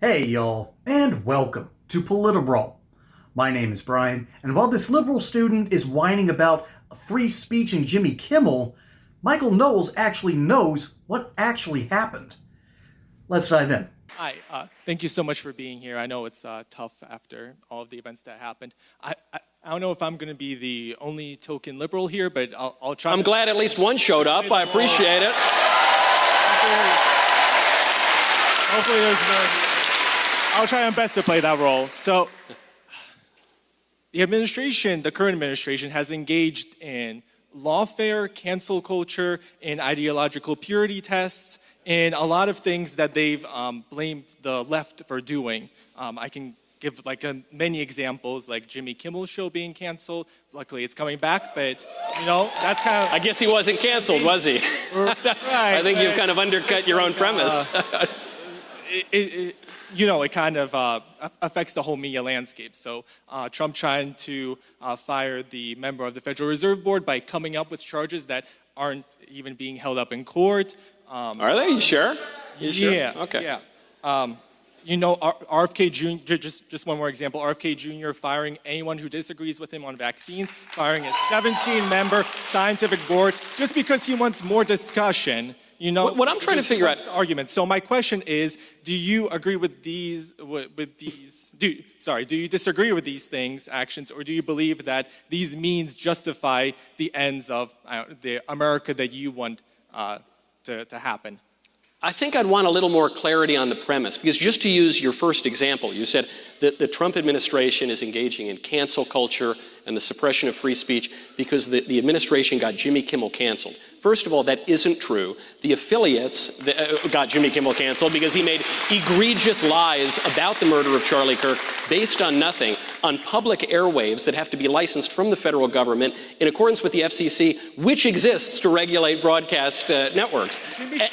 Hey y'all, and welcome to Politibrawl. My name is Brian, and while this liberal student is whining about free speech and Jimmy Kimmel, Michael Knowles actually knows what actually happened. Let's dive in. Hi, thank you so much for being here. I know it's tough after all of the events that happened. I don't know if I'm going to be the only token liberal here, but I'll try. I'm glad at least one showed up. I appreciate it. Hopefully there's more. I'll try my best to play that role. So, the current administration, has engaged in lawfare, cancel culture, and ideological purity tests, and a lot of things that they've blamed the left for doing. I can give many examples, like Jimmy Kimmel's show being canceled. Luckily, it's coming back, but that's kind of. I guess he wasn't canceled, was he? Right, I think you've kind of undercut your own premise. It kind of affects the whole media landscape. So Trump trying to fire the member of the Federal Reserve Board by coming up with charges that aren't even being held up in court. Are they? You sure? Yeah. Okay. Yeah. RFK Jr., just one more example, RFK Jr. firing anyone who disagrees with him on vaccines, firing a 17-member scientific board just because he wants more discussion. What I'm trying to figure out arguments. So my question is, do you agree with these? Do you disagree with these actions, or do you believe that these means justify the ends of the America that you want to happen? I think I'd want a little more clarity on the premise, because just to use your first example, you said that the Trump administration is engaging in cancel culture and the suppression of free speech because the administration got Jimmy Kimmel canceled. First of all, that isn't true. The affiliates got Jimmy Kimmel canceled because he made egregious lies about the murder of Charlie Kirk based on nothing on public airwaves that have to be licensed from the federal government in accordance with the FCC, which exists to regulate broadcast networks.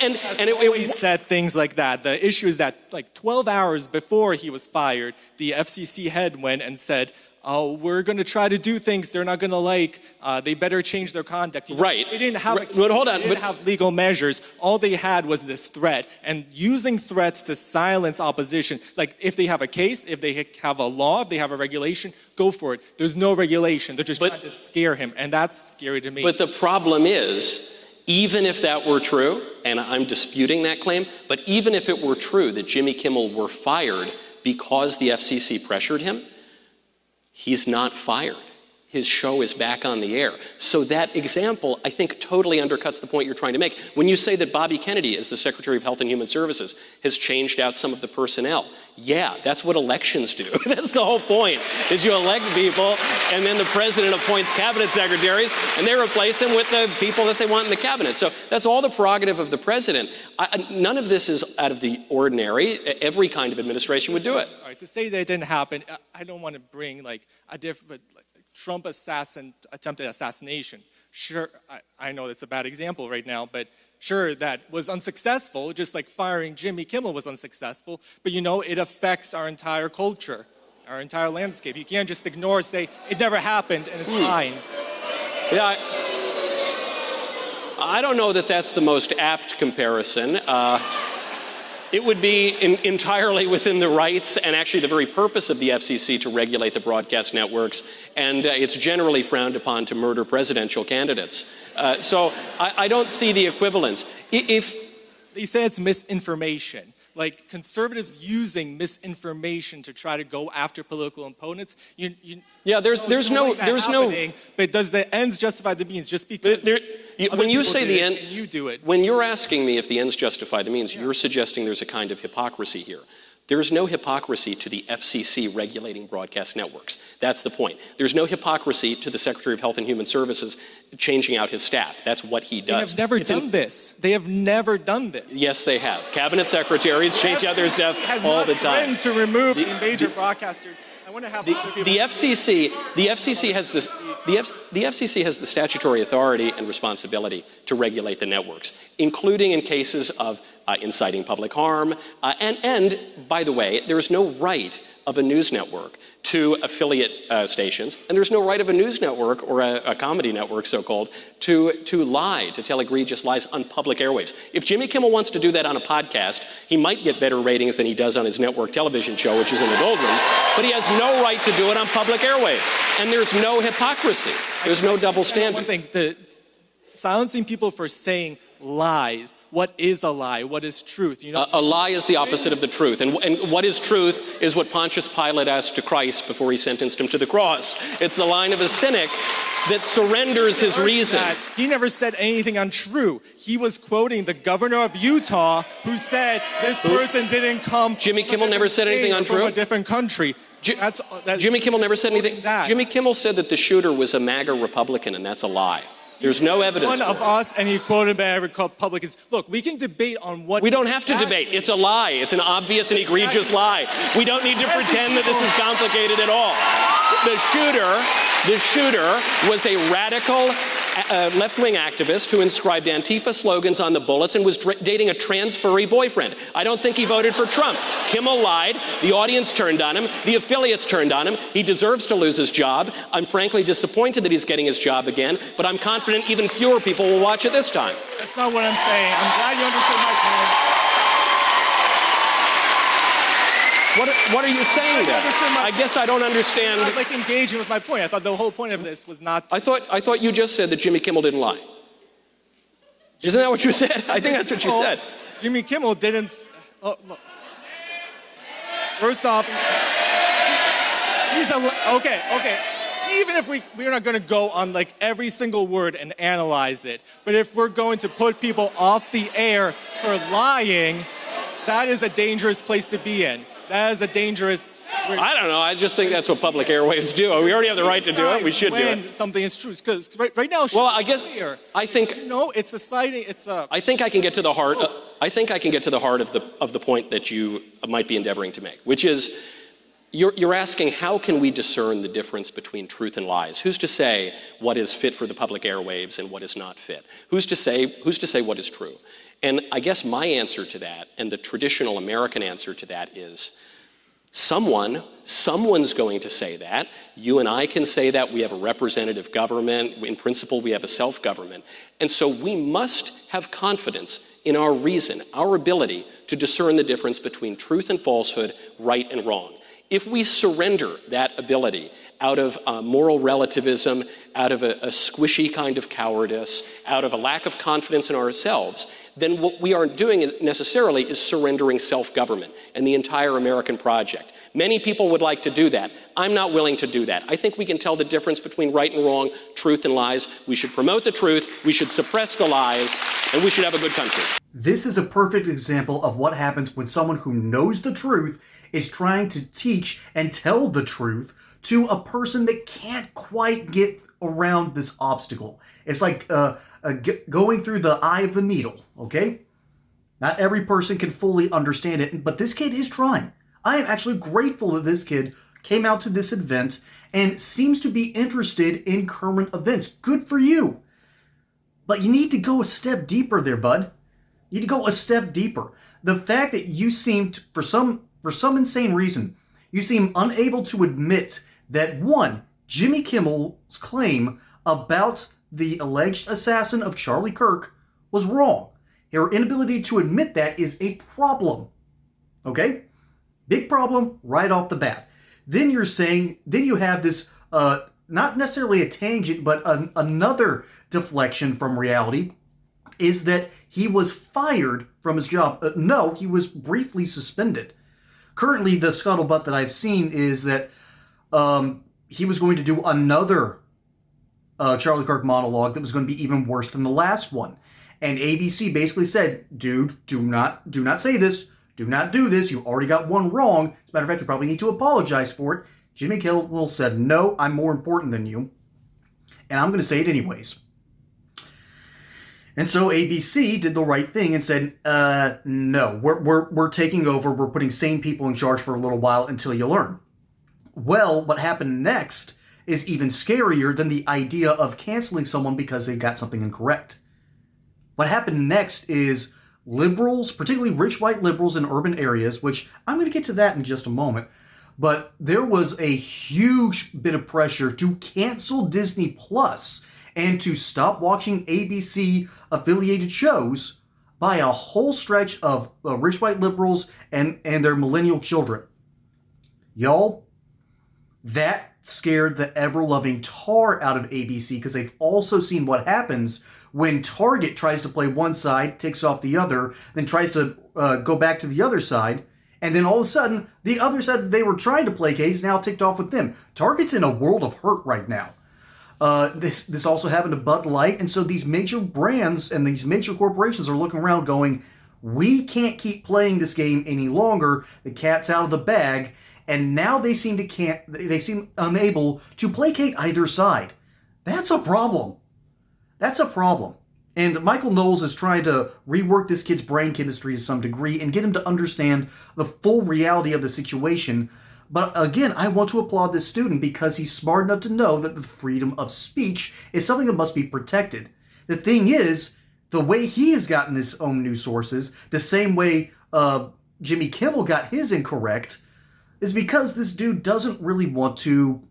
And it said things like that. The issue is that 12 hours before he was fired, the FCC head went and said, "Oh, we're going to try to do things they're not going to like. They better change their conduct." Right. They didn't have. Hold on. They didn't have legal measures. All they had was this threat, and using threats to silence opposition. Like if they have a case, if they have a law, if they have a regulation, go for it. There's no regulation. They're just trying to scare him, and that's scary to me. But the problem is, even if that were true, and I'm disputing that claim, but even if it were true that Jimmy Kimmel were fired because the FCC pressured him, he's not fired. His show is back on the air. So that example, I think, totally undercuts the point you're trying to make. When you say that Bobby Kennedy, as the Secretary of Health and Human Services, has changed out some of the personnel, yeah, that's what elections do. That's the whole point, is you elect people, and then the president appoints cabinet secretaries, and they replace them with the people that they want in the cabinet. So that's all the prerogative of the president. None of this is out of the ordinary. Every kind of administration would do it. Sorry, to say that it didn't happen, I don't want to bring a different... Trump attempted assassination. Sure, I know that's a bad example right now, but sure, that was unsuccessful, just like firing Jimmy Kimmel was unsuccessful. But it affects our entire culture, our entire landscape. You can't just ignore, say, it never happened, and it's fine. Yeah, I don't know that that's the most apt comparison. It would be entirely within the rights and actually the very purpose of the FCC to regulate the broadcast networks, and it's generally frowned upon to murder presidential candidates. So I don't see the equivalence. If they say it's misinformation, like conservatives using misinformation to try to go after political opponents, there's no. But does the ends justify the means? Just because when you say the end, you do it. When you're asking me if the ends justify the means, you're suggesting there's a kind of hypocrisy here. There's no hypocrisy to the FCC regulating broadcast networks. That's the point. There's no hypocrisy to the Secretary of Health and Human Services changing out his staff. That's what he does. They have never done this. They have never done this. Yes, they have. Cabinet secretaries change out their staff all the time. Has not to remove the major broadcasters. I want to have the FCC has this. The FCC has the statutory authority and responsibility to regulate the networks, including in cases of inciting public harm. And by the way, there is no right of a news network to affiliate stations, and there's no right of a news network or a comedy network, so-called, to lie, to tell egregious lies on public airwaves. If Jimmy Kimmel wants to do that on a podcast, he might get better ratings than he does on his network television show, which is in the doldrums, but he has no right to do it on public airwaves. And there's no hypocrisy. There's no double standard. One thing, silencing people for saying lies. What is a lie? What is truth? You know, a lie is the opposite of the truth. And what is truth is what Pontius Pilate asked to Christ before he sentenced him to the cross. It's the line of a cynic that surrenders his reason. He never said anything untrue. He was quoting the governor of Utah who said this person didn't come. Jimmy Kimmel never said anything untrue? From a different country. Jimmy Kimmel never said anything. Jimmy Kimmel said that the shooter was a MAGA Republican, and that's a lie. There's no evidence. One of us, and he quoted by Republicans. Look, we can debate on what. We don't have to debate. It's a lie. It's an obvious and egregious lie. We don't need to pretend that this is complicated at all. The shooter was a radical left-wing activist who inscribed Antifa slogans on the bullets and was dating a trans furry boyfriend. I don't think he voted for Trump. Kimmel lied. The audience turned on him. The affiliates turned on him. He deserves to lose his job. I'm frankly disappointed that he's getting his job again, but I'm confident even fewer people will watch it this time. That's not what I'm saying. I'm glad you understood my point. What are you saying then? I guess I don't understand. I'm not engaging with my point. I thought the whole point of this was not. I thought you just said that Jimmy Kimmel didn't lie. Isn't that what you said? I think that's what you said. Jimmy Kimmel didn't. Look. First off, okay. Even if we're not going to go on every single word and analyze it, but if we're going to put people off the air for lying, that is a dangerous place to be in. That is a dangerous. I don't know. I just think that's what public airwaves do. We already have the right to do it. We should do it. When something is true, because right now. Well, I guess I think. It's a sliding. It's a. I think I can get to the heart. I think I can get to the heart of the point that you might be endeavoring to make, which is, you're asking how can we discern the difference between truth and lies? Who's to say what is fit for the public airwaves and what is not fit? Who's to say what is true? And I guess my answer to that, and the traditional American answer to that, is someone's going to say that. You and I can say that. We have a representative government. In principle, we have a self-government. And so we must have confidence in our reason, our ability to discern the difference between truth and falsehood, right and wrong. If we surrender that ability out of moral relativism, out of a squishy kind of cowardice, out of a lack of confidence in ourselves, then what we are doing necessarily is surrendering self-government and the entire American project. Many people would like to do that. I'm not willing to do that. I think we can tell the difference between right and wrong, truth and lies. We should promote the truth, we should suppress the lies, and we should have a good country. This is a perfect example of what happens when someone who knows the truth is trying to teach and tell the truth to a person that can't quite get around this obstacle. It's like going through the eye of the needle, okay? Not every person can fully understand it, but this kid is trying. I am actually grateful that this kid came out to this event and seems to be interested in current events. Good for you. But you need to go a step deeper there, bud. You need to go a step deeper. The fact that you seemed, for some insane reason, you seem unable to admit that, one, Jimmy Kimmel's claim about the alleged assassin of Charlie Kirk was wrong. Your inability to admit that is a problem. Okay? Big problem right off the bat. Then you're saying, then you have this, not necessarily a tangent, but another deflection from reality, is that he was fired from his job. No, he was briefly suspended. Currently, the scuttlebutt that I've seen is that he was going to do another Charlie Kirk monologue that was going to be even worse than the last one. And ABC basically said, dude, do not say this. Do not do this. You already got one wrong. As a matter of fact, you probably need to apologize for it. Jimmy Kimmel said, no, I'm more important than you. And I'm going to say it anyways. And so ABC did the right thing and said, no, we're taking over. We're putting sane people in charge for a little while until you learn. Well, what happened next is even scarier than the idea of canceling someone because they got something incorrect. What happened next is liberals, particularly rich white liberals in urban areas, which I'm going to get to that in just a moment, But there was a huge bit of pressure to cancel Disney Plus and to stop watching ABC affiliated shows by a whole stretch of rich white liberals and their millennial children. Y'all, that scared the ever-loving tar out of ABC, because they've also seen what happens when Target tries to play one side, takes off the other, then tries to go back to the other side, and then all of a sudden, the other side that they were trying to placate is now ticked off with them. Target's in a world of hurt right now. This also happened to Bud Light, and so these major brands and these major corporations are looking around going, we can't keep playing this game any longer. The cat's out of the bag, and now they seem unable to placate either side. That's a problem. That's a problem. And Michael Knowles is trying to rework this kid's brain chemistry to some degree and get him to understand the full reality of the situation. But again, I want to applaud this student because he's smart enough to know that the freedom of speech is something that must be protected. The thing is, the way he has gotten his own news sources, the same way Jimmy Kimmel got his incorrect, is because this dude doesn't really want to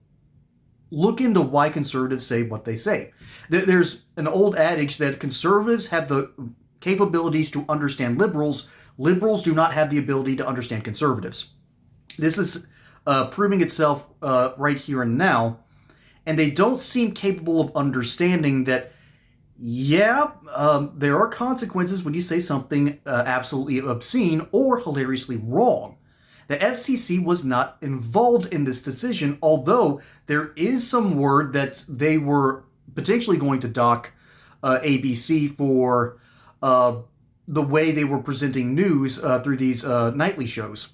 look into why conservatives say what they say. There's an old adage that conservatives have the capabilities to understand liberals. Liberals do not have the ability to understand conservatives. This is proving itself right here and now. And they don't seem capable of understanding that, there are consequences when you say something absolutely obscene or hilariously wrong. The FCC was not involved in this decision, although there is some word that they were potentially going to dock ABC for the way they were presenting news through these nightly shows.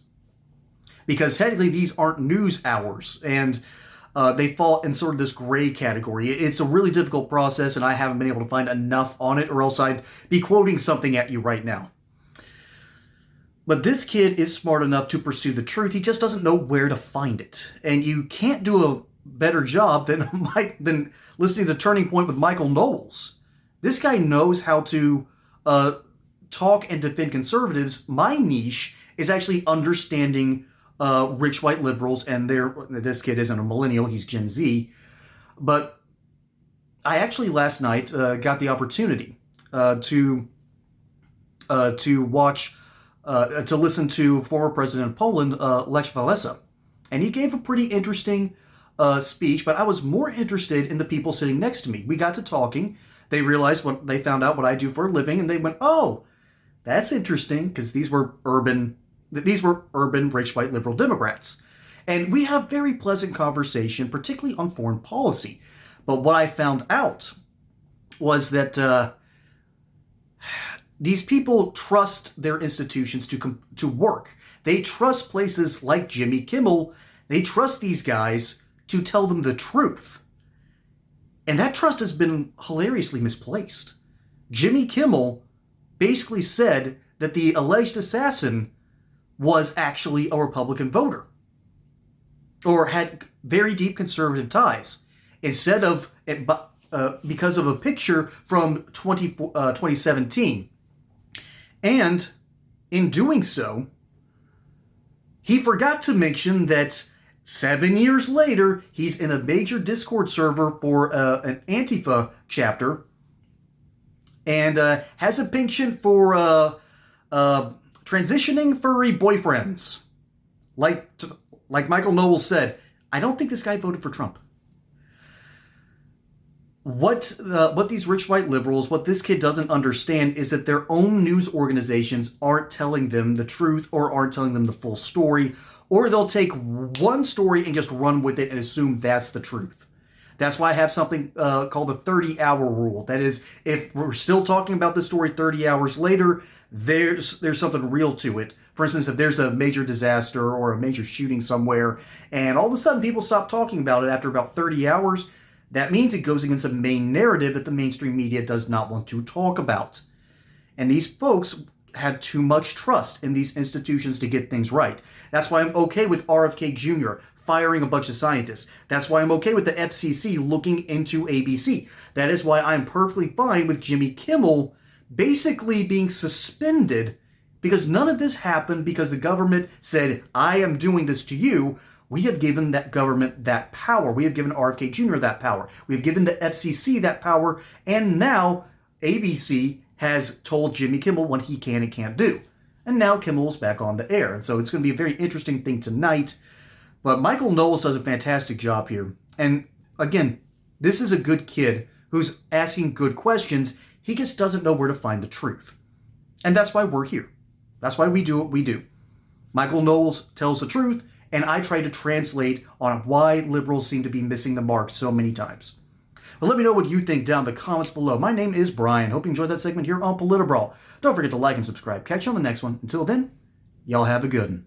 Because technically these aren't news hours, and they fall in sort of this gray category. It's a really difficult process, and I haven't been able to find enough on it, or else I'd be quoting something at you right now. But this kid is smart enough to pursue the truth. He just doesn't know where to find it. And you can't do a better job than listening to Turning Point with Michael Knowles. This guy knows how to talk and defend conservatives. My niche is actually understanding rich white liberals and this kid isn't a millennial, he's Gen Z. But I actually last night got the opportunity to watch to listen to former President of Poland, Lech Walesa. And he gave a pretty interesting speech, but I was more interested in the people sitting next to me. We got to talking. They realized they found out what I do for a living, and they went, oh, that's interesting, because these were urban rich white liberal Democrats. And we have very pleasant conversation, particularly on foreign policy. But what I found out was that these people trust their institutions to work. They trust places like Jimmy Kimmel. They trust these guys to tell them the truth. And that trust has been hilariously misplaced. Jimmy Kimmel basically said that the alleged assassin was actually a Republican voter, or had very deep conservative ties, instead of because of a picture from 2017. And in doing so, he forgot to mention that 7 years later, he's in a major Discord server for an Antifa chapter, and has a penchant for transitioning furry boyfriends. Like Michael Knowles said, I don't think this guy voted for Trump. What these rich white liberals, what this kid doesn't understand is that their own news organizations aren't telling them the truth, or aren't telling them the full story, or they'll take one story and just run with it and assume that's the truth. That's why I have something called the 30-hour rule. That is, if we're still talking about the story 30 hours later, there's something real to it. For instance, if there's a major disaster or a major shooting somewhere, and all of a sudden people stop talking about it after about 30 hours, that means it goes against a main narrative that the mainstream media does not want to talk about. And these folks have too much trust in these institutions to get things right. That's why I'm okay with RFK Jr. firing a bunch of scientists. That's why I'm okay with the FCC looking into ABC. That is why I'm perfectly fine with Jimmy Kimmel basically being suspended, because none of this happened because the government said, I am doing this to you. We have given that government that power. We have given RFK Jr. that power. We have given the FCC that power. And now ABC has told Jimmy Kimmel what he can and can't do. And now Kimmel's back on the air. And so it's going to be a very interesting thing tonight. But Michael Knowles does a fantastic job here. And again, this is a good kid who's asking good questions. He just doesn't know where to find the truth. And that's why we're here. That's why we do what we do. Michael Knowles tells the truth, and I try to translate on why liberals seem to be missing the mark so many times. But let me know what you think down in the comments below. My name is Brian. Hope you enjoyed that segment here on Politibrawl. Don't forget to like and subscribe. Catch you on the next one. Until then, y'all have a good one.